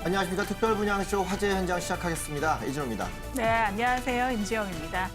안녕하십니까. 특별분양쇼 화재 현장 시작하겠습니다. 이진호입니다. 네, 안녕하세요. 임지영입니다.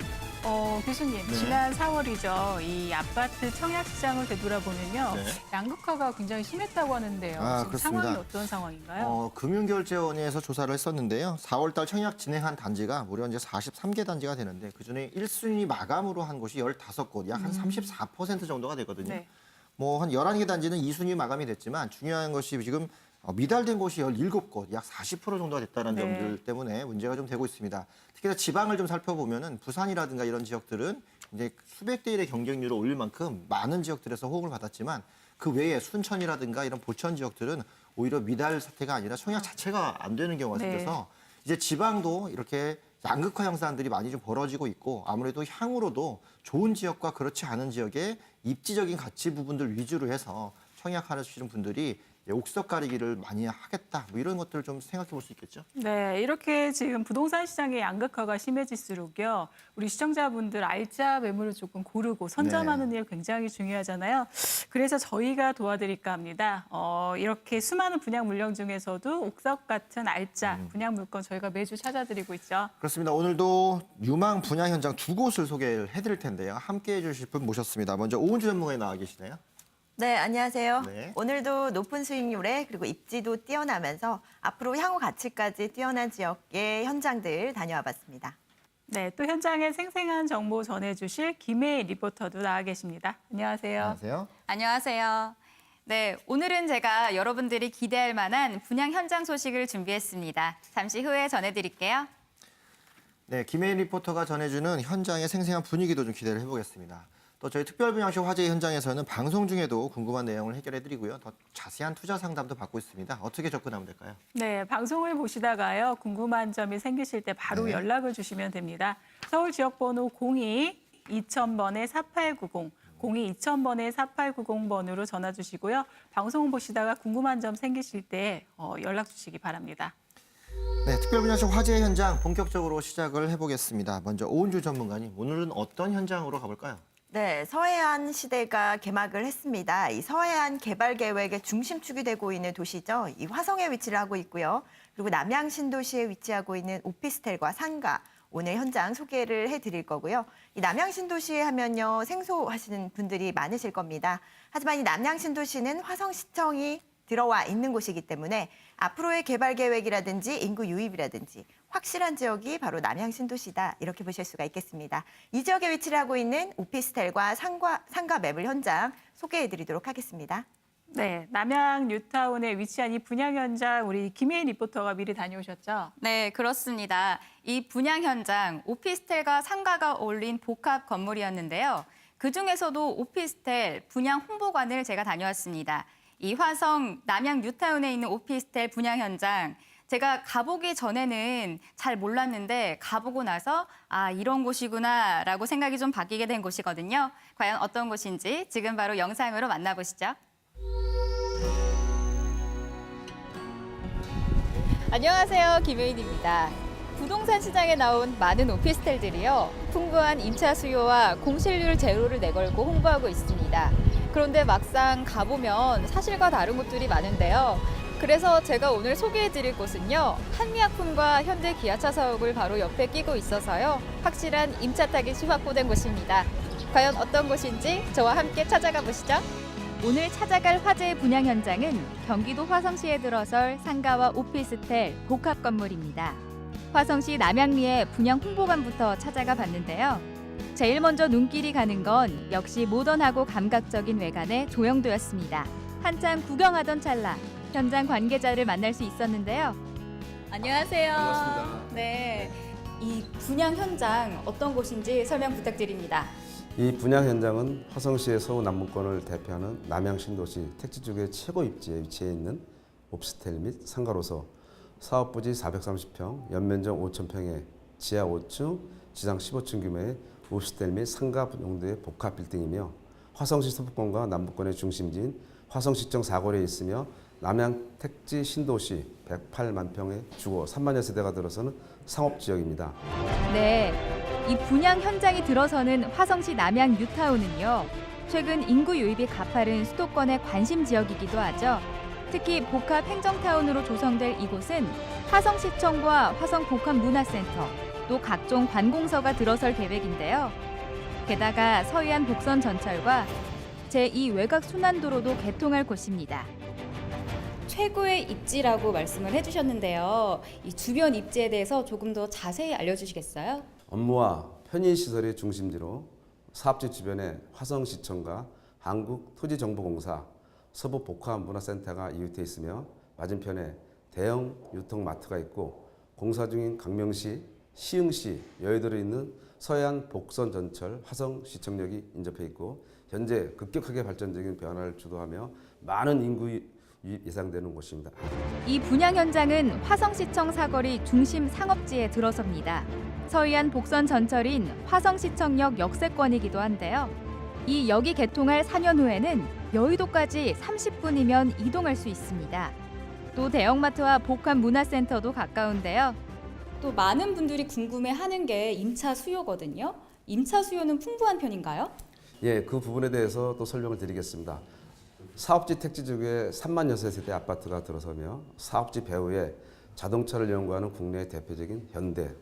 교수님, 네. 지난 4월이죠. 이 아파트 청약시장을 되돌아보면요. 네. 양극화가 굉장히 심했다고 하는데요. 지금 그렇습니다. 상황이 어떤 상황인가요? 금융결제원에서 조사를 했었는데요. 4월달 청약 진행한 단지가 무려 이제 43개 단지가 되는데 그중에 1순위 마감으로 한 곳이 15곳, 약 한 34% 정도가 되거든요. 네. 뭐 한 11개 단지는 2순위 마감이 됐지만 중요한 것이 지금 미달된 곳이 17곳, 약 40% 정도가 됐다는 네. 점들 때문에 문제가 좀 되고 있습니다. 특히나 지방을 좀 살펴보면은 부산이라든가 이런 지역들은 이제 수백 대 1의 경쟁률을 올릴 만큼 많은 지역들에서 호응을 받았지만 그 외에 순천이라든가 이런 보천 지역들은 오히려 미달 사태가 아니라 청약 자체가 안 되는 경우가 네. 생겨서 이제 지방도 이렇게 양극화 현상들이 많이 좀 벌어지고 있고 아무래도 향후로도 좋은 지역과 그렇지 않은 지역의 입지적인 가치 부분들 위주로 해서 청약하시는 분들이 옥석 가리기를 많이 하겠다 뭐 이런 것들을 좀 생각해 볼 수 있겠죠. 네, 이렇게 지금 부동산 시장의 양극화가 심해질수록요. 우리 시청자분들 알짜 매물을 조금 고르고 선점하는 일 굉장히 중요하잖아요. 그래서 저희가 도와드릴까 합니다. 이렇게 수많은 분양 물량 중에서도 옥석 같은 알짜 분양 물건 저희가 매주 찾아드리고 있죠. 그렇습니다. 오늘도 유망 분양 현장 두 곳을 소개를 해드릴 텐데요. 함께해 주실 분 모셨습니다. 먼저 오은주 전문가에 나와 계시네요. 네, 안녕하세요. 네. 오늘도 높은 수익률에 그리고 입지도 뛰어나면서 앞으로 향후 가치까지 뛰어난 지역의 현장들 다녀와 봤습니다. 네, 또 현장의 생생한 정보 전해주실 김혜희 리포터도 나와 계십니다. 안녕하세요. 안녕하세요. 안녕하세요. 네, 오늘은 제가 여러분들이 기대할 만한 분양 현장 소식을 준비했습니다. 잠시 후에 전해드릴게요. 네, 김혜인 리포터가 전해주는 현장의 생생한 분위기도 좀 기대를 해보겠습니다. 또 저희 특별분양쇼 화재 현장에서는 방송 중에도 궁금한 내용을 해결해드리고요. 더 자세한 투자 상담도 받고 있습니다. 어떻게 접근하면 될까요? 네, 방송을 보시다가요. 궁금한 점이 생기실 때 바로 네. 연락을 주시면 됩니다. 서울 지역번호 02-2000번에 4890, 02-2000번에 4890번으로 전화 주시고요. 방송 보시다가 궁금한 점 생기실 때 연락 주시기 바랍니다. 네, 특별분양쇼 화재 현장 본격적으로 시작을 해보겠습니다. 먼저 오은주 전문가님, 오늘은 어떤 현장으로 가볼까요? 네, 서해안 시대가 개막을 했습니다. 이 서해안 개발 계획의 중심축이 되고 있는 도시죠. 이 화성에 위치를 하고 있고요. 그리고 남양 신도시에 위치하고 있는 오피스텔과 상가. 오늘 현장 소개를 해드릴 거고요. 이 남양 신도시에 하면요, 생소하시는 분들이 많으실 겁니다. 하지만 이 남양 신도시는 화성시청이 들어와 있는 곳이기 때문에 앞으로의 개발 계획이라든지 인구 유입이라든지 확실한 지역이 바로 남양 신도시다 이렇게 보실 수가 있겠습니다. 이 지역에 위치를 하고 있는 오피스텔과 상가 매물 현장 소개해드리도록 하겠습니다. 네, 남양 뉴타운에 위치한 이 분양 현장 우리 김혜인 리포터가 미리 다녀오셨죠? 네, 그렇습니다. 이 분양 현장, 오피스텔과 상가가 어울린 복합 건물이었는데요. 그중에서도 오피스텔 분양 홍보관을 제가 다녀왔습니다. 이 화성 남양 뉴타운에 있는 오피스텔 분양 현장, 제가 가보기 전에는 잘 몰랐는데 가보고 나서 아, 이런 곳이구나라고 생각이 좀 바뀌게 된 곳이거든요. 과연 어떤 곳인지 지금 바로 영상으로 만나보시죠. 안녕하세요, 김혜인입니다. 부동산 시장에 나온 많은 오피스텔들이요. 풍부한 임차 수요와 공실률 제로를 내걸고 홍보하고 있습니다. 그런데 막상 가보면 사실과 다른 곳들이 많은데요. 그래서 제가 오늘 소개해드릴 곳은요. 한미약품과 현대 기아차 사옥을 바로 옆에 끼고 있어서요. 확실한 임차 타깃이 확보된 곳입니다. 과연 어떤 곳인지 저와 함께 찾아가 보시죠. 오늘 찾아갈 화재 분양 현장은 경기도 화성시에 들어설 상가와 오피스텔 복합 건물입니다. 화성시 남양리의 분양 홍보관부터 찾아가 봤는데요. 제일 먼저 눈길이 가는 건 역시 모던하고 감각적인 외관의 조형도였습니다. 한참 구경하던 찰나 현장 관계자를 만날 수 있었는데요. 안녕하세요. 반갑습니다. 네, 이 분양 현장 어떤 곳인지 설명 부탁드립니다. 이 분양 현장은 화성시의 서구 남부권을 대표하는 남양 신도시 택지쪽의 최고 입지에 위치해 있는 오피스텔 및 상가로서 사업 부지 430평, 연면적 5,000평의 지하 5층, 지상 15층 규모의 오피스텔 및 상가 용도의 복합 빌딩이며 화성시 서부권과 남부권의 중심지인 화성시청 사거리에 있으며 남양 택지 신도시 108만 평의 주거 3만여 세대가 들어서는 상업지역입니다. 네, 이 분양 현장이 들어서는 화성시 남양 뉴타운은요. 최근 인구 유입이 가파른 수도권의 관심 지역이기도 하죠. 특히 복합 행정타운으로 조성될 이곳은 화성시청과 화성복합문화센터, 또 각종 관공서가 들어설 계획인데요. 게다가 서해안 복선 전철과 제2 외곽 순환도로도 개통할 곳입니다. 최고의 입지라고 말씀을 해주셨는데요. 이 주변 입지에 대해서 조금 더 자세히 알려주시겠어요? 업무와 편의시설의 중심지로 사업지 주변에 화성시청과 한국토지정보공사, 서부복합문화센터가 이웃해 있으며 맞은편에 대형 유통마트가 있고 공사 중인 강명시, 시흥시, 여의도에 있는 서해안 복선전철 화성시청역이 인접해 있고 현재 급격하게 발전적인 변화를 주도하며 많은 인구 예상되는 곳입니다. 이 분양 현장은 화성시청 사거리 중심 상업지에 들어섭니다. 서해안 복선 전철인 화성시청역 역세권이기도 한데요. 이 역이 개통할 4년 후에는 여의도까지 30분이면 이동할 수 있습니다. 또 대형마트와 복합문화센터도 가까운데요. 또 많은 분들이 궁금해하는 게 임차 수요거든요. 임차 수요는 풍부한 편인가요? 예, 그 부분에 대해서 또 설명을 드리겠습니다. 사업지 택지 지구에 3만 여세 세대 아파트가 들어서며 사업지 배후에 자동차를 연구하는 국내의 대표적인 현대,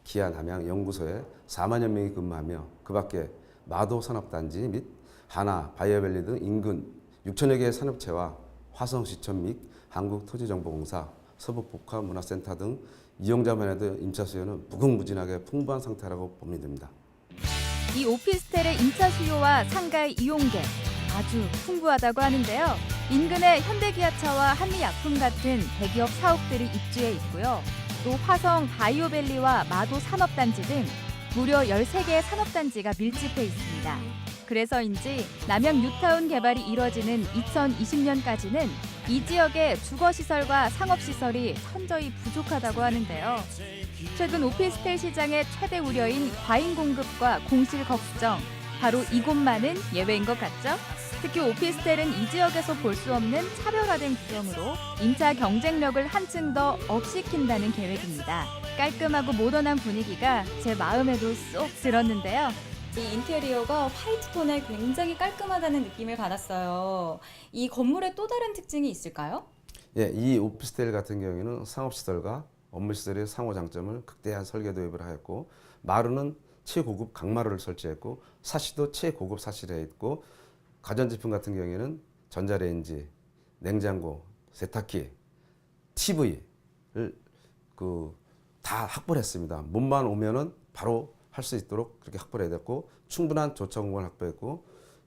기아 남양 연구소에 4만여 명이 근무하며 그 밖에 마도 산업단지 및 하나, 바이오밸리 등 인근 6천여 개의 산업체와 화성시청 및 한국토지정보공사, 서부복합문화센터 등 이용자만 해도 임차 수요는 무궁무진하게 풍부한 상태라고 보면 됩니다. 이 오피스텔의 임차 수요와 상가의 이용객 아주 풍부하다고 하는데요. 인근에 현대기아차와 한미약품 같은 대기업 사옥들이 입주해 있고요. 또 화성 바이오밸리와 마도 산업단지 등 무려 13개의 산업단지가 밀집해 있습니다. 그래서인지 남양 뉴타운 개발이 이뤄지는 2020년까지는 이 지역의 주거시설과 상업시설이 현저히 부족하다고 하는데요. 최근 오피스텔 시장의 최대 우려인 과잉 공급과 공실 걱정, 바로 이곳만은 예외인 것 같죠? 특히 오피스텔은 이 지역에서 볼 수 없는 차별화된 구성으로 임차 경쟁력을 한층 더 업시킨다는 계획입니다. 깔끔하고 모던한 분위기가 제 마음에도 쏙 들었는데요. 이 인테리어가 화이트 톤에 굉장히 깔끔하다는 느낌을 받았어요. 이 건물의 또 다른 특징이 있을까요? 예, 이 오피스텔 같은 경우에는 상업시설과 업무시설의 상호 장점을 극대한 설계 도입을 하였고 마루는 최고급 강마루를 설치했고 사시도 최고급 사시를 했고 가전제품 같은 경우에는 전자레인지, 냉장고, 세탁기, TV를 다 확보를 했습니다. 몸만 오면은 바로 할 수 있도록 그렇게 확보를 해야 됐고 충분한 조처 공간을 확보했고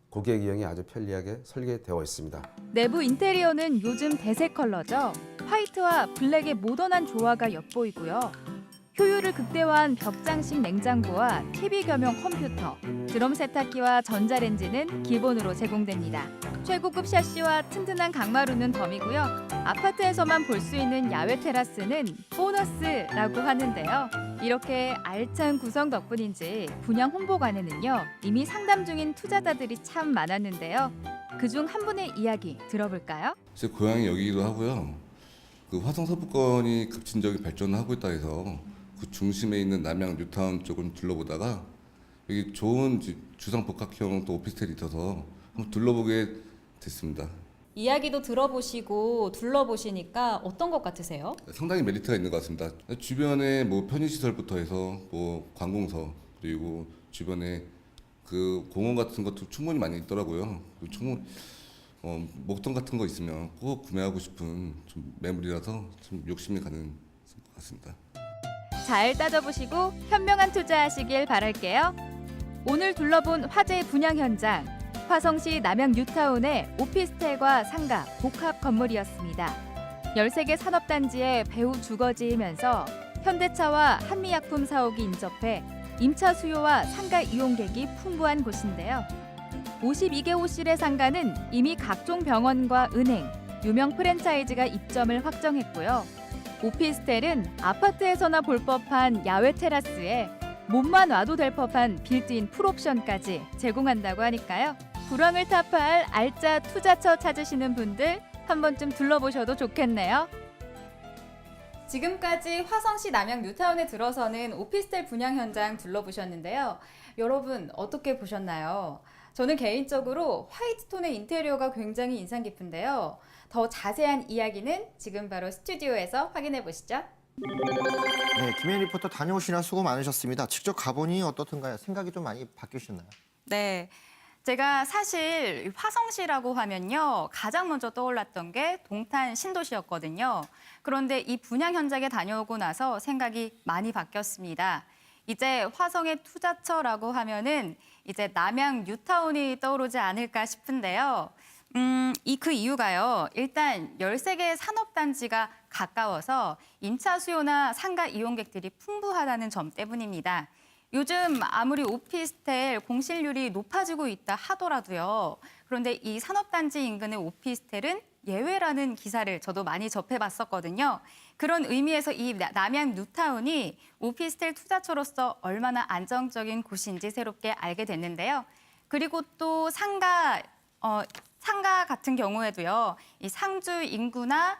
고객 이용이 아주 편리하게 설계되어 있습니다. 내부 인테리어는 요즘 대세 컬러죠. 화이트와 블랙의 모던한 조화가 엿보이고요. 효율을 극대화한 벽장식 냉장고와 TV 겸용 컴퓨터, 드럼 세탁기와 전자레인지는 기본으로 제공됩니다. 최고급 샤시와 튼튼한 강마루는 덤이고요. 아파트에서만 볼 수 있는 야외 테라스는 보너스라고 하는데요. 이렇게 알찬 구성 덕분인지 분양 홍보관에는요. 이미 상담 중인 투자자들이 참 많았는데요. 그중 한 분의 이야기 들어볼까요? 제 고향이 여기기도 하고요. 그 화성 서부권이 급진적인 발전을 하고 있다 해서 그 중심에 있는 남양 뉴타운 쪽을 둘러보다가 여기 좋은 주상 복합형 또 오피스텔이 있어서 한번 둘러보게 됐습니다. 이야기도 들어보시고 둘러보시니까 어떤 것 같으세요? 상당히 메리트가 있는 것 같습니다. 주변에 뭐 편의시설부터 해서 뭐 관공서 그리고 주변에 그 공원 같은 것도 충분히 많이 있더라고요. 충분히 목돈 같은 거 있으면 꼭 구매하고 싶은 좀 매물이라서 좀 욕심이 가는 것 같습니다. 잘 따져보시고 현명한 투자하시길 바랄게요. 오늘 둘러본 화제의 분양 현장, 화성시 남양 뉴타운의 오피스텔과 상가, 복합 건물이었습니다. 13개 산업단지의 배후 주거지이면서 현대차와 한미약품 사옥이 인접해 임차 수요와 상가 이용객이 풍부한 곳인데요. 52개 호실의 상가는 이미 각종 병원과 은행, 유명 프랜차이즈가 입점을 확정했고요. 오피스텔은 아파트에서나 볼 법한 야외 테라스에 몸만 와도 될 법한 빌트인 풀옵션까지 제공한다고 하니까요. 불황을 타파할 알짜 투자처 찾으시는 분들 한 번쯤 둘러보셔도 좋겠네요. 지금까지 화성시 남양 뉴타운에 들어서는 오피스텔 분양 현장 둘러보셨는데요. 여러분 어떻게 보셨나요? 저는 개인적으로 화이트 톤의 인테리어가 굉장히 인상 깊은데요. 더 자세한 이야기는 지금 바로 스튜디오에서 확인해 보시죠. 네, 김혜연 리포터 다녀오시느라 수고 많으셨습니다. 직접 가보니 어떻던가요? 생각이 좀 많이 바뀌셨나요? 네. 제가 사실 화성시라고 하면요. 가장 먼저 떠올랐던 게 동탄 신도시였거든요. 그런데 이 분양 현장에 다녀오고 나서 생각이 많이 바뀌었습니다. 이제 화성의 투자처라고 하면은 이제 남양 뉴타운이 떠오르지 않을까 싶은데요. 그 이유가요. 일단 13개의 산업단지가 가까워서 임차 수요나 상가 이용객들이 풍부하다는 점 때문입니다. 요즘 아무리 오피스텔 공실률이 높아지고 있다 하더라도요. 그런데 이 산업단지 인근의 오피스텔은 예외라는 기사를 저도 많이 접해봤었거든요. 그런 의미에서 이 남양 뉴타운이 오피스텔 투자처로서 얼마나 안정적인 곳인지 새롭게 알게 됐는데요. 그리고 또 상가 같은 경우에도요. 이 상주 인구나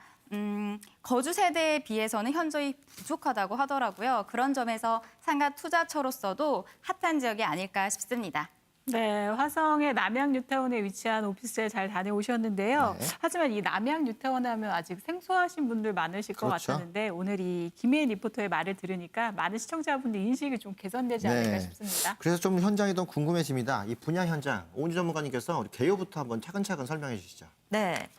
거주 세대에 비해서는 현저히 부족하다고 하더라고요. 그런 점에서 상가 투자처로서도 핫한 지역이 아닐까 싶습니다. 네, 화성의 남양 뉴타운에 위치한 오피스텔 잘 다녀오셨는데요. 네. 하지만 이 남양 뉴타운 하면 아직 생소하신 분들 많으실 것 그렇죠. 같았는데 오늘 이 김혜인 리포터의 말을 들으니까 많은 시청자분들 인식이 좀 개선되지 않을까 싶습니다. 그래서 좀 현장이 더 궁금해집니다. 이 분양 현장, 오은주 전문가님께서 우리 개요부터 한번 차근차근 설명해 주시죠. 네.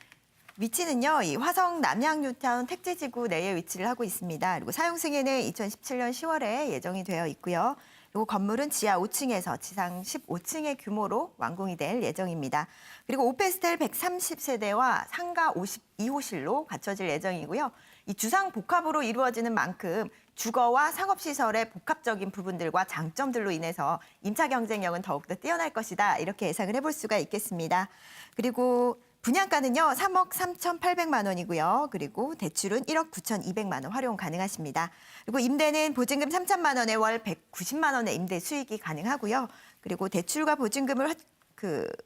위치는요, 이 화성 남양 뉴타운 택지지구 내에 위치를 하고 있습니다. 그리고 사용 승인은 2017년 10월에 예정이 되어 있고요. 그리고 건물은 지하 5층에서 지상 15층의 규모로 완공이 될 예정입니다. 그리고 오피스텔 130세대와 상가 52호실로 갖춰질 예정이고요. 이 주상 복합으로 이루어지는 만큼 주거와 상업시설의 복합적인 부분들과 장점들로 인해서 임차 경쟁력은 더욱더 뛰어날 것이다. 이렇게 예상을 해볼 수가 있겠습니다. 그리고 분양가는요, 3억 3,800만 원이고요. 그리고 대출은 1억 9,200만 원 활용 가능하십니다. 그리고 임대는 보증금 3천만 원에 월 190만 원의 임대 수익이 가능하고요. 그리고 대출과 보증금을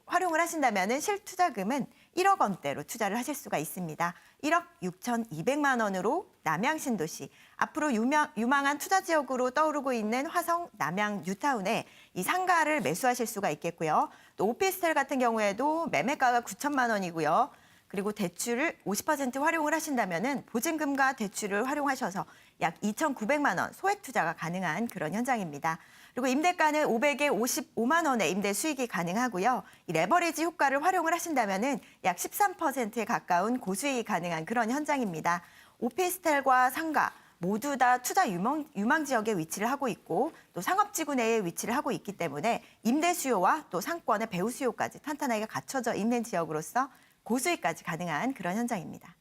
활용을 하신다면은 실투자금은 1억 원대로 투자를 하실 수가 있습니다. 1억 6,200만 원으로 남양 신도시, 앞으로 유망한 투자 지역으로 떠오르고 있는 화성 남양 뉴타운에 이 상가를 매수하실 수가 있겠고요. 또 오피스텔 같은 경우에도 매매가가 9천만 원이고요. 그리고 대출을 50% 활용을 하신다면은 보증금과 대출을 활용하셔서 약 2,900만 원 소액 투자가 가능한 그런 현장입니다. 그리고 임대가는 500에 55만 원의 임대 수익이 가능하고요. 이 레버리지 효과를 활용을 하신다면은 약 13%에 가까운 고수익이 가능한 그런 현장입니다. 오피스텔과 상가 모두 다 투자 유망 지역에 위치를 하고 있고 또 상업지구 내에 위치를 하고 있기 때문에 임대 수요와 또 상권의 배후 수요까지 탄탄하게 갖춰져 있는 지역으로서 고수익까지 가능한 그런 현장입니다.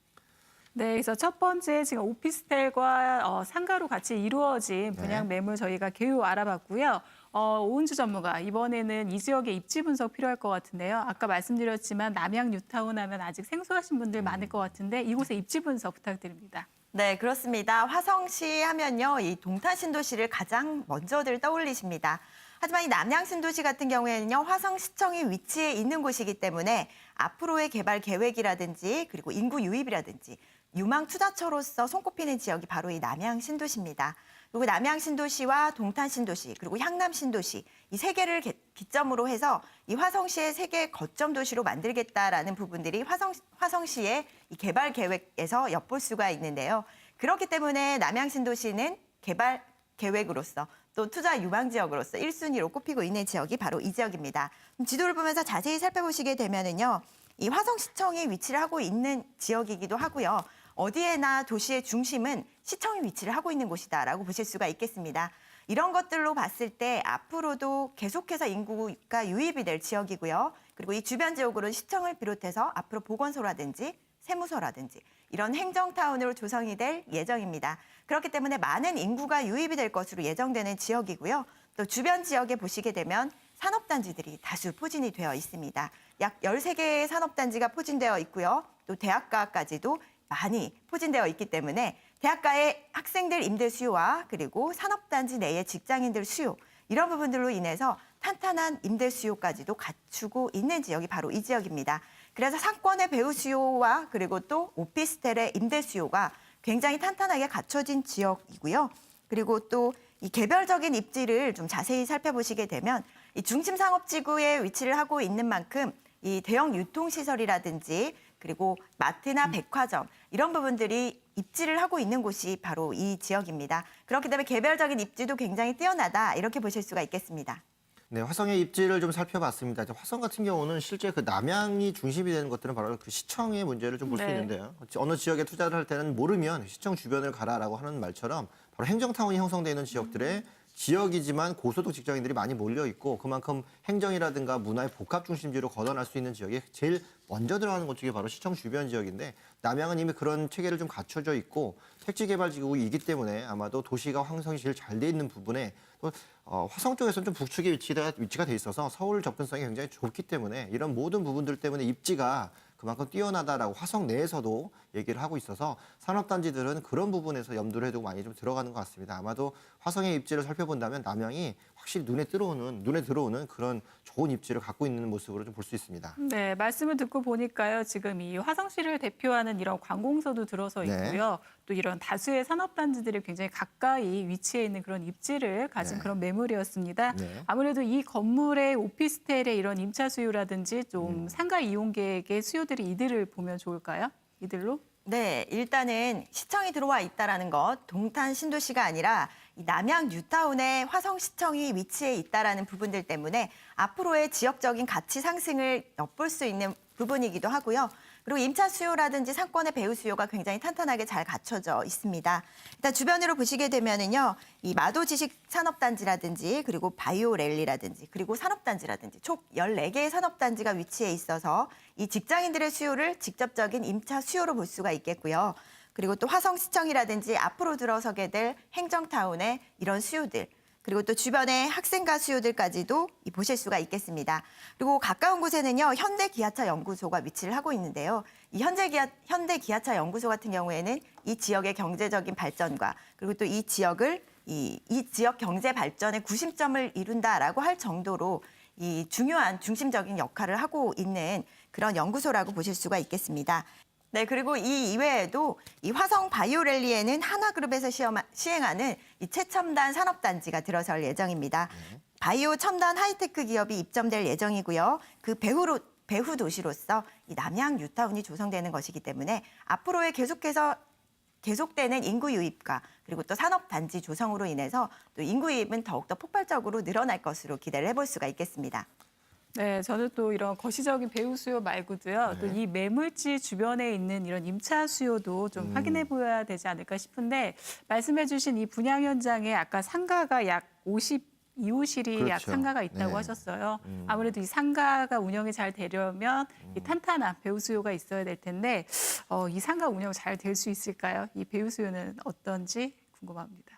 네, 그래서 첫 번째 지금 오피스텔과 상가로 같이 이루어진 분양 네. 매물 저희가 개요 알아봤고요. 오은주 전무가 이번에는 이 지역의 입지 분석 필요할 것 같은데요. 아까 말씀드렸지만 남양 뉴타운 하면 아직 생소하신 분들 많을 것 같은데 이곳의 입지 분석 부탁드립니다. 네, 그렇습니다. 화성시 하면요, 이 동탄 신도시를 가장 먼저들 떠올리십니다. 하지만 이 남양 신도시 같은 경우에는요, 화성시청이 위치해 있는 곳이기 때문에 앞으로의 개발 계획이라든지 그리고 인구 유입이라든지 유망 투자처로서 손꼽히는 지역이 바로 이 남양 신도시입니다. 그리고 남양 신도시와 동탄 신도시 그리고 향남 신도시 이 세 개를 기점으로 해서 이 화성시의 세계 거점 도시로 만들겠다라는 부분들이 화성시의 이 개발 계획에서 엿볼 수가 있는데요. 그렇기 때문에 남양 신도시는 개발 계획으로서 또 투자 유망 지역으로서 1순위로 꼽히고 있는 지역이 바로 이 지역입니다. 지도를 보면서 자세히 살펴보시게 되면은요, 이 화성시청이 위치를 하고 있는 지역이기도 하고요. 어디에나 도시의 중심은 시청이 위치를 하고 있는 곳이다라고 보실 수가 있겠습니다. 이런 것들로 봤을 때 앞으로도 계속해서 인구가 유입이 될 지역이고요. 그리고 이 주변 지역으로는 시청을 비롯해서 앞으로 보건소라든지 세무서라든지 이런 행정타운으로 조성이 될 예정입니다. 그렇기 때문에 많은 인구가 유입이 될 것으로 예정되는 지역이고요. 또 주변 지역에 보시게 되면 산업단지들이 다수 포진이 되어 있습니다. 약 13개의 산업단지가 포진되어 있고요. 또 대학가까지도 많이 포진되어 있기 때문에 대학가의 학생들 임대 수요와 그리고 산업단지 내의 직장인들 수요 이런 부분들로 인해서 탄탄한 임대 수요까지도 갖추고 있는 지역이 바로 이 지역입니다. 그래서 상권의 배후 수요와 그리고 또 오피스텔의 임대 수요가 굉장히 탄탄하게 갖춰진 지역이고요. 그리고 또 이 개별적인 입지를 좀 자세히 살펴보시게 되면 이 중심 상업지구에 위치를 하고 있는 만큼 이 대형 유통시설이라든지 그리고 마트나 백화점 이런 부분들이 입지를 하고 있는 곳이 바로 이 지역입니다. 그렇기 때문에 개별적인 입지도 굉장히 뛰어나다 이렇게 보실 수가 있겠습니다. 네, 화성의 입지를 좀 살펴봤습니다. 이제 화성 같은 경우는 실제 그 남양이 중심이 되는 것들은 바로 그 시청의 문제를 좀 볼 수 네. 있는데요. 어느 지역에 투자를 할 때는 모르면 시청 주변을 가라라고 하는 말처럼 바로 행정타운이 형성되어 있는 지역들에 지역이지만 고소득 직장인들이 많이 몰려 있고 그만큼 행정이라든가 문화의 복합 중심지로 거듭날 수 있는 지역에 제일 먼저 들어가는 것 중에 바로 시청 주변 지역인데 남양은 이미 그런 체계를 좀 갖춰져 있고 택지개발지구이기 때문에 아마도 도시가 형성이 제일 잘 돼 있는 부분에 또 화성 쪽에서는 좀 북측에 위치가 돼 있어서 서울 접근성이 굉장히 좁기 때문에 이런 모든 부분들 때문에 입지가 그만큼 뛰어나다라고 화성 내에서도 얘기를 하고 있어서 산업단지들은 그런 부분에서 염두를 해두고 많이 좀 들어가는 것 같습니다. 아마도 화성의 입지를 살펴본다면 남양이 확실히 눈에 들어오는 그런 좋은 입지를 갖고 있는 모습으로 좀 볼 수 있습니다. 네, 말씀을 듣고 보니까요. 지금 이 화성시를 대표하는 이런 관공서도 들어서 네. 있고요. 또 이런 다수의 산업단지들이 굉장히 가까이 위치해 있는 그런 입지를 가진 네. 그런 매물이었습니다. 네. 아무래도 이 건물의 오피스텔의 이런 임차 수요라든지 좀 상가 이용객의 수요들이 이들을 보면 좋을까요? 이들로? 네, 일단은 시청이 들어와 있다라는 것, 동탄 신도시가 아니라 이 남양 뉴타운에 화성시청이 위치해 있다라는 부분들 때문에 앞으로의 지역적인 가치 상승을 엿볼 수 있는 부분이기도 하고요. 그리고 임차 수요라든지 상권의 배후 수요가 굉장히 탄탄하게 잘 갖춰져 있습니다. 일단 주변으로 보시게 되면은요, 이 마도 지식 산업단지라든지 그리고 바이오 랠리라든지 그리고 산업단지라든지 총 14개의 산업단지가 위치해 있어서 이 직장인들의 수요를 직접적인 임차 수요로 볼 수가 있겠고요. 그리고 또 화성시청이라든지 앞으로 들어서게 될 행정타운의 이런 수요들, 그리고 또 주변의 학생가 수요들까지도 보실 수가 있겠습니다. 그리고 가까운 곳에는요, 현대기아차 연구소가 위치를 하고 있는데요. 이 현대기아차 연구소 같은 경우에는 이 지역의 경제적인 발전과 그리고 또 이 지역을 이 지역 경제 발전의 구심점을 이룬다라고 할 정도로 이 중요한 중심적인 역할을 하고 있는 그런 연구소라고 보실 수가 있겠습니다. 네, 그리고 이 이외에도 이 화성 바이오랠리에는 한화그룹에서 시행하는 이 최첨단 산업단지가 들어설 예정입니다. 바이오 첨단 하이테크 기업이 입점될 예정이고요. 그 배후 도시로서 이 남양 뉴타운이 조성되는 것이기 때문에 앞으로의 계속되는 인구 유입과 그리고 또 산업단지 조성으로 인해서 또 인구 유입은 더욱더 폭발적으로 늘어날 것으로 기대를 해볼 수가 있겠습니다. 네, 저는 또 이런 거시적인 배후 수요 말고도요. 또 이 매물지 주변에 있는 이런 임차 수요도 좀 확인해 보여야 되지 않을까 싶은데 말씀해 주신 이 분양 현장에 아까 상가가 약 52호실이 약 그렇죠. 상가가 있다고 네. 하셨어요. 아무래도 이 상가가 운영이 잘 되려면 이 탄탄한 배후 수요가 있어야 될 텐데 이 상가 운영 잘 될 수 있을까요? 이 배후 수요는 어떤지 궁금합니다.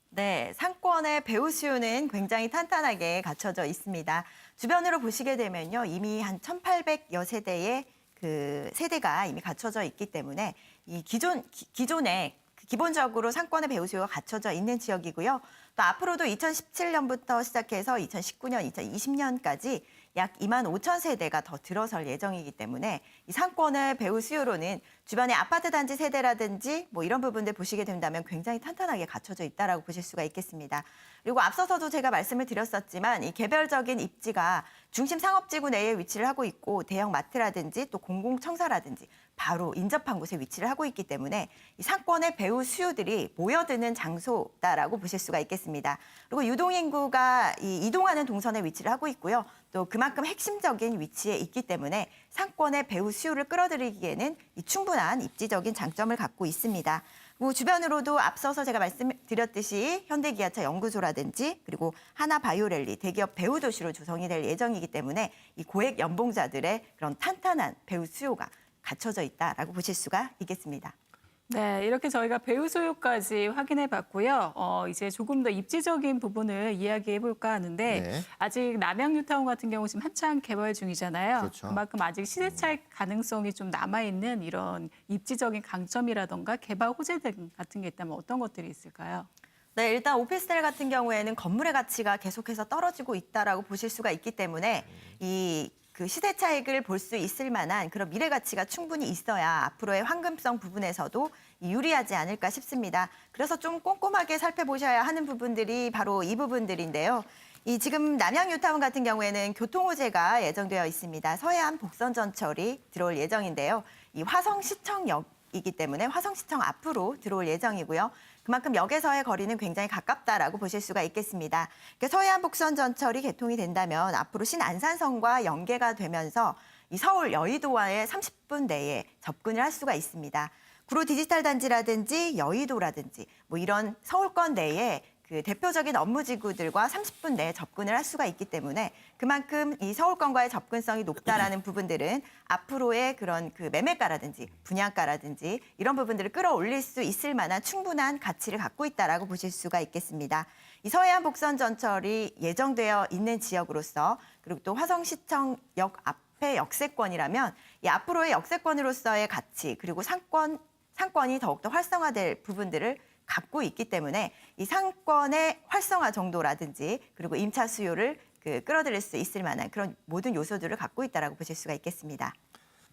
네, 상권의 배후 수요는 굉장히 탄탄하게 갖춰져 있습니다. 주변으로 보시게 되면요, 이미 한 1,800여 세대의 그 세대가 이미 갖춰져 있기 때문에 이 기존에 기본적으로 상권의 배후 수요가 갖춰져 있는 지역이고요. 또 앞으로도 2017년부터 시작해서 2019년, 2020년까지 약 2만 5천 세대가 더 들어설 예정이기 때문에 이 상권의 배후 수요로는 주변의 아파트 단지 세대라든지 뭐 이런 부분들 보시게 된다면 굉장히 탄탄하게 갖춰져 있다라고 보실 수가 있겠습니다. 그리고 앞서서도 제가 말씀을 드렸었지만 이 개별적인 입지가 중심 상업지구 내에 위치를 하고 있고 대형 마트라든지 또 공공청사라든지 바로 인접한 곳에 위치를 하고 있기 때문에 이 상권의 배후 수요들이 모여드는 장소다라고 보실 수가 있겠습니다. 그리고 유동인구가 이동하는 동선에 위치를 하고 있고요. 또 그만큼 핵심적인 위치에 있기 때문에 상권의 배후 수요를 끌어들이기에는 이 충분한 입지적인 장점을 갖고 있습니다. 그리고 주변으로도 앞서서 제가 말씀드렸듯이 현대기아차 연구소라든지 그리고 하나바이오랠리 대기업 배후 도시로 조성이 될 예정이기 때문에 이 고액 연봉자들의 그런 탄탄한 배후 수요가 갖춰져 있다라고 보실 수가 있겠습니다. 네, 이렇게 저희가 배후 수요까지 확인해 봤고요. 이제 조금 더 입지적인 부분을 이야기해 볼까 하는데 네. 아직 남양 뉴타운 같은 경우 지금 한창 개발 중이잖아요. 그렇죠. 그만큼 아직 시대 차익 가능성이 좀 남아 있는 이런 입지적인 강점이라던가 개발 호재 등 같은 게 있다면 어떤 것들이 있을까요? 네, 일단 오피스텔 같은 경우에는 건물의 가치가 계속해서 떨어지고 있다라고 보실 수가 있기 때문에 그 시대 차익을 볼 수 있을 만한 그런 미래 가치가 충분히 있어야 앞으로의 황금성 부분에서도 유리하지 않을까 싶습니다. 그래서 좀 꼼꼼하게 살펴보셔야 하는 부분들이 바로 이 부분들인데요. 이 지금 남양 뉴타운 같은 경우에는 교통 호재가 예정되어 있습니다. 서해안 복선 전철이 들어올 예정인데요. 이 화성시청역이기 때문에 화성시청 앞으로 들어올 예정이고요. 그만큼 역에서의 거리는 굉장히 가깝다라고 보실 수가 있겠습니다. 그러니까 서해안 복선 전철이 개통이 된다면 앞으로 신안산선과 연계가 되면서 이 서울 여의도와의 30분 내에 접근을 할 수가 있습니다. 구로 디지털 단지라든지 여의도라든지 뭐 이런 서울권 내에 그 대표적인 업무지구들과 30분 내에 접근을 할 수가 있기 때문에 그만큼 이 서울권과의 접근성이 높다라는 부분들은 앞으로의 그런 그 매매가라든지 분양가라든지 이런 부분들을 끌어올릴 수 있을 만한 충분한 가치를 갖고 있다라고 보실 수가 있겠습니다. 이 서해안 복선 전철이 예정되어 있는 지역으로서 그리고 또 화성시청역 앞의 역세권이라면 이 앞으로의 역세권으로서의 가치 그리고 상권이 더욱더 활성화될 부분들을 갖고 있기 때문에 이 상권의 활성화 정도라든지 그리고 임차 수요를 끌어들일 수 있을 만한 그런 모든 요소들을 갖고 있다라고 보실 수가 있겠습니다.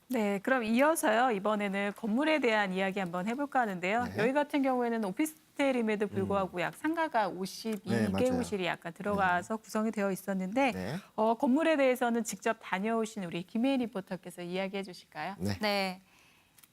네, 그럼 이어서요. 이번에는 건물에 대한 이야기 한번 해볼까 하는데요. 네. 여기 같은 경우에는 오피스텔임에도 불구하고 약 상가가 네, 52개호실이 약간 들어가서 구성이 되어 있었는데 네. 건물에 대해서는 직접 다녀오신 우리 김혜인 리포터께서 이야기해 주실까요? 네. 네.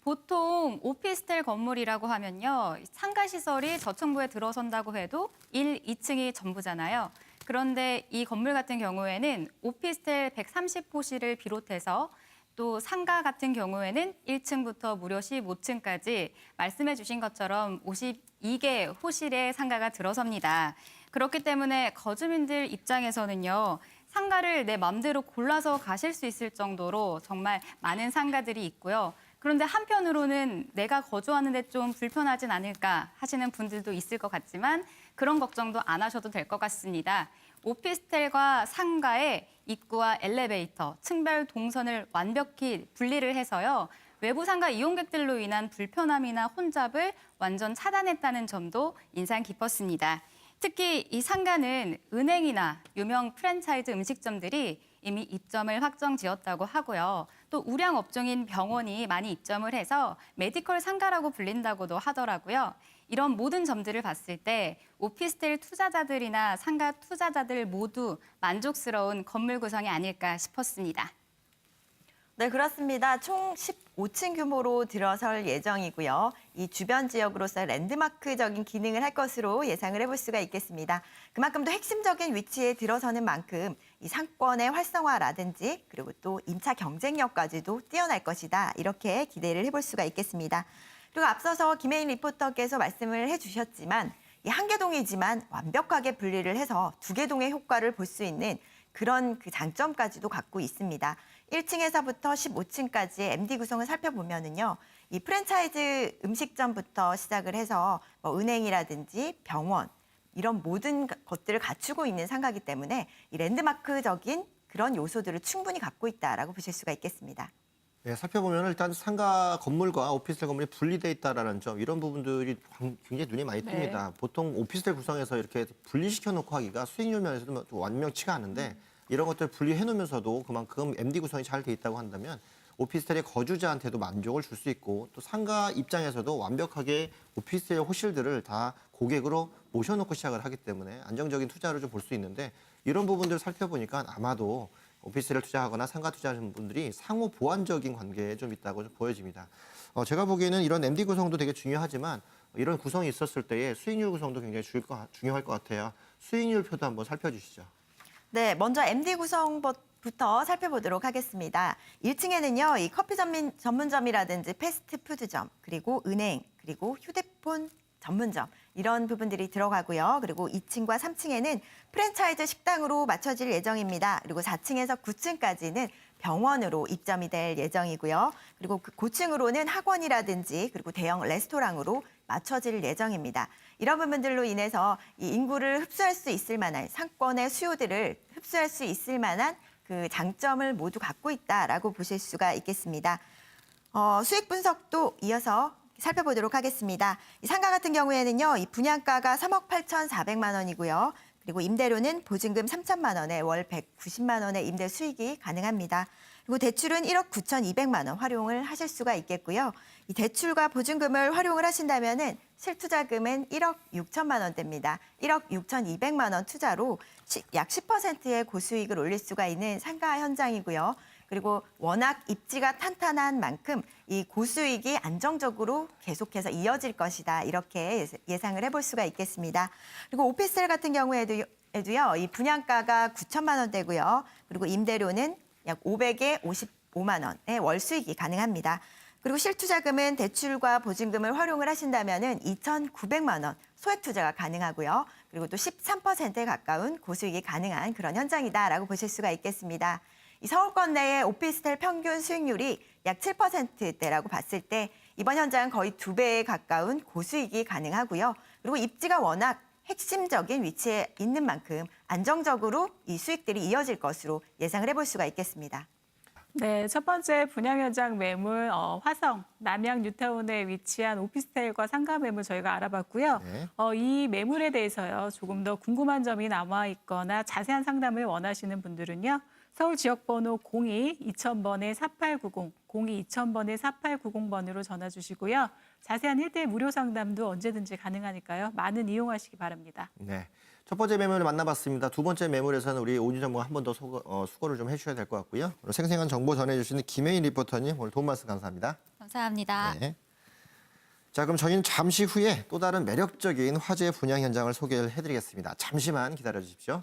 보통 오피스텔 건물이라고 하면요. 상가 시설이 저층부에 들어선다고 해도 1, 2층이 전부잖아요. 그런데 이 건물 같은 경우에는 오피스텔 130호실을 비롯해서 또 상가 같은 경우에는 1층부터 무려 15층까지 말씀해 주신 것처럼 52개 호실의 상가가 들어섭니다. 그렇기 때문에 거주민들 입장에서는요. 상가를 내 마음대로 골라서 가실 수 있을 정도로 정말 많은 상가들이 있고요. 그런데 한편으로는 내가 거주하는데 좀 불편하진 않을까 하시는 분들도 있을 것 같지만 그런 걱정도 안 하셔도 될 것 같습니다. 오피스텔과 상가의 입구와 엘리베이터, 층별 동선을 완벽히 분리를 해서요. 외부 상가 이용객들로 인한 불편함이나 혼잡을 완전 차단했다는 점도 인상 깊었습니다. 특히 이 상가는 은행이나 유명 프랜차이즈 음식점들이 이미 입점을 확정 지었다고 하고요. 또 우량 업종인 병원이 많이 입점을 해서 메디컬 상가라고 불린다고도 하더라고요. 이런 모든 점들을 봤을 때 오피스텔 투자자들이나 상가 투자자들 모두 만족스러운 건물 구성이 아닐까 싶었습니다. 네, 그렇습니다. 총 15층 규모로 들어설 예정이고요. 이 주변 지역으로서 랜드마크적인 기능을 할 것으로 예상을 해볼 수가 있겠습니다. 그만큼 더 핵심적인 위치에 들어서는 만큼 이 상권의 활성화라든지 그리고 또 임차 경쟁력까지도 뛰어날 것이다. 이렇게 기대를 해볼 수가 있겠습니다. 그리고 앞서서 김혜인 리포터께서 말씀을 해주셨지만 이 한 개 동이지만 완벽하게 분리를 해서 두 개 동의 효과를 볼 수 있는 그런 그 장점까지도 갖고 있습니다. 1층에서부터 15층까지의 MD 구성을 살펴보면은요, 이 프랜차이즈 음식점부터 시작을 해서 뭐 은행이라든지 병원 이런 모든 것들을 갖추고 있는 상가이기 때문에 이 랜드마크적인 그런 요소들을 충분히 갖고 있다라고 보실 수가 있겠습니다. 네, 살펴보면 일단 상가 건물과 오피스텔 건물이 분리돼 있다라는 점 이런 부분들이 굉장히 눈에 많이 띕니다. 네. 보통 오피스텔 구성에서 이렇게 분리시켜 놓고 하기가 수익률 면에서도 좀 완명치가 않은데 이런 것들 분리해 놓으면서도 그만큼 MD 구성이 잘 돼 있다고 한다면 오피스텔의 거주자한테도 만족을 줄 수 있고 또 상가 입장에서도 완벽하게 오피스텔 호실들을 다 고객으로 모셔놓고 시작을 하기 때문에 안정적인 투자를 좀 볼 수 있는데 이런 부분들을 살펴보니까 아마도 오피스텔을 투자하거나 상가 투자하시는 분들이 상호 보완적인 관계에 좀 있다고 좀 보여집니다. 제가 보기에는 이런 MD 구성도 되게 중요하지만 이런 구성이 있었을 때의 수익률 구성도 굉장히 중요할 것 같아요. 수익률 표도 한번 살펴주시죠. 네, 먼저 MD 구성부터 살펴보도록 하겠습니다. 1층에는요, 이 커피 전문점이라든지 패스트푸드점, 그리고 은행, 그리고 휴대폰 전문점 이런 부분들이 들어가고요. 그리고 2층과 3층에는 프랜차이즈 식당으로 맞춰질 예정입니다. 그리고 4층에서 9층까지는 병원으로 입점이 될 예정이고요. 그리고 그 고층으로는 학원이라든지 그리고 대형 레스토랑으로 맞춰질 예정입니다. 이런 부분들로 인해서 이 인구를 흡수할 수 있을 만한 상권의 수요들을 흡수할 수 있을 만한 그 장점을 모두 갖고 있다라고 보실 수가 있겠습니다. 수익 분석도 이어서 살펴보도록 하겠습니다. 이 상가 같은 경우에는요, 이 분양가가 3억 8,400만 원이고요. 그리고 임대료는 보증금 3천만 원에 월 190만 원의 임대 수익이 가능합니다. 그리고 대출은 1억 9,200만 원 활용을 하실 수가 있겠고요. 이 대출과 보증금을 활용을 하신다면은 실투자금은 1억 6천만 원대입니다. 1억 6,200만 원 투자로 약 10%의 고수익을 올릴 수가 있는 상가 현장이고요. 그리고 워낙 입지가 탄탄한 만큼 이 고수익이 안정적으로 계속해서 이어질 것이다. 이렇게 예상을 해볼 수가 있겠습니다. 그리고 오피스텔 같은 경우에도요, 이 분양가가 9천만 원대고요. 그리고 임대료는 약 500에 55만 원의 월 수익이 가능합니다. 그리고 실투자금은 대출과 보증금을 활용을 하신다면은 2,900만 원 소액 투자가 가능하고요. 그리고 또 13%에 가까운 고수익이 가능한 그런 현장이다라고 보실 수가 있겠습니다. 이 서울권 내의 오피스텔 평균 수익률이 약 7%대라고 봤을 때 이번 현장은 거의 2배에 가까운 고수익이 가능하고요. 그리고 입지가 워낙 핵심적인 위치에 있는 만큼 안정적으로 이 수익들이 이어질 것으로 예상을 해볼 수가 있겠습니다. 네, 첫 번째 분양 현장 매물 화성 남양 뉴타운에 위치한 오피스텔과 상가 매물 저희가 알아봤고요. 네. 이 매물에 대해서요. 조금 더 궁금한 점이 남아 있거나 자세한 상담을 원하시는 분들은요. 서울 지역번호 02-2000번에 4890, 02-2000번에 4890번으로 전화 주시고요. 자세한 1대1 무료 상담도 언제든지 가능하니까요. 많은 이용하시기 바랍니다. 네. 첫 번째 매물을 만나봤습니다. 두 번째 매물에서는 우리 오윤 전무가 한 번 더 수고를 좀 해주셔야 될 것 같고요. 그리고 생생한 정보 전해주시는 김혜인 리포터님 오늘 도움 말씀 감사합니다. 감사합니다. 네. 자, 그럼 저희는 잠시 후에 또 다른 매력적인 화재 분양 현장을 소개를 해드리겠습니다. 잠시만 기다려 주십시오.